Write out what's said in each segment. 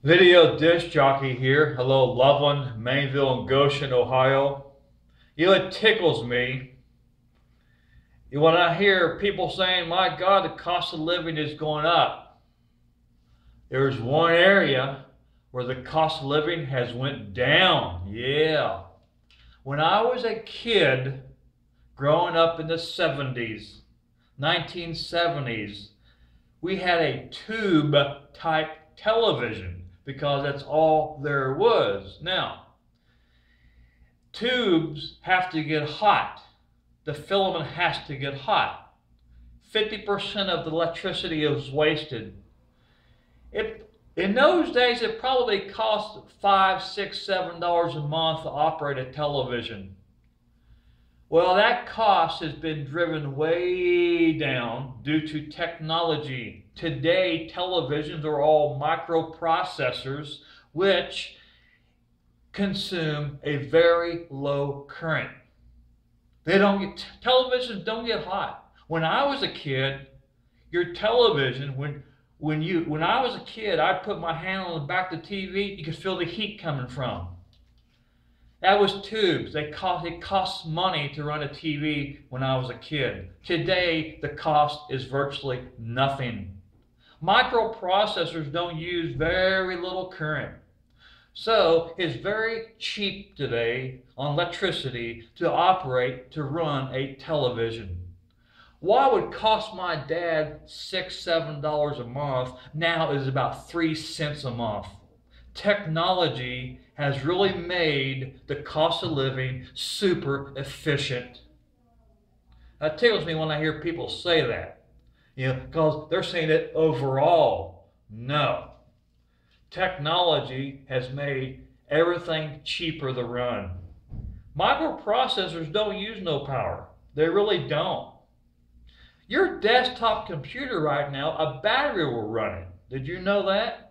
Video disc jockey here. Hello, Loveland, Mainville, and Goshen, Ohio. It tickles me when I hear people saying, my God, the cost of living is going up. There's one area where the cost of living has went down. Yeah. When I was a kid growing up in the 70s, 1970s, we had a tube type television because that's all there was. Now, tubes have to get hot. The filament has to get hot. 50% of the electricity is wasted. In those days, it probably cost $5, $6, $7 a month to operate a television. Well, that cost has been driven way down due to technology. Today, televisions are all microprocessors which consume a very low current. Televisions don't get hot. When I was a kid, your television, when I was a kid, I'd put my hand on the back of the TV, you could feel the heat coming from. That was tubes. It costs money to run a TV when I was a kid. Today, the cost is virtually nothing. Microprocessors don't use very little current. So it's very cheap today on electricity to run a television. What would cost my dad $6, $7 a month now is about 3 cents a month. Technology has really made the cost of living super efficient. That tickles me when I hear people say that, because they're saying it overall. No. Technology has made everything cheaper to run. Microprocessors don't use no power. They really don't. Your desktop computer right now, a battery will run it. Did you know that?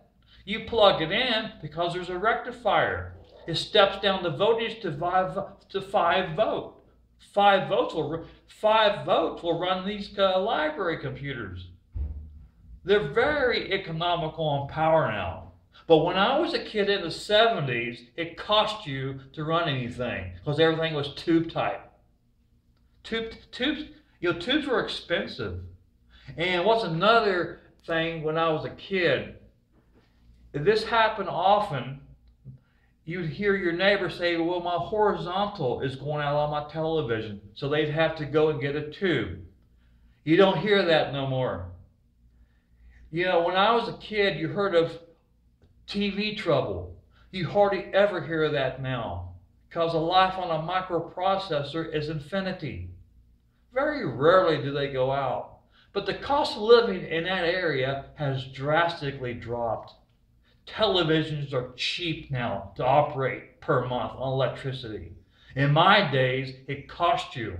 You plug it in because there's a rectifier. It steps down the voltage to 5 volt. 5 volts will run these library computers. They're very economical on power now. But when I was a kid in the 70s, it cost you to run anything because everything was tube type. Tubes were expensive. And what's another thing when I was a kid? This happened often. You'd hear your neighbor say, well, my horizontal is going out on my television. So they'd have to go and get a tube. You don't hear that no more. When I was a kid, you heard of TV trouble. You hardly ever hear that now because the life on a microprocessor is infinity. Very rarely do they go out. But the cost of living in that area has drastically dropped. Televisions are cheap now to operate per month on electricity. In my days, it cost you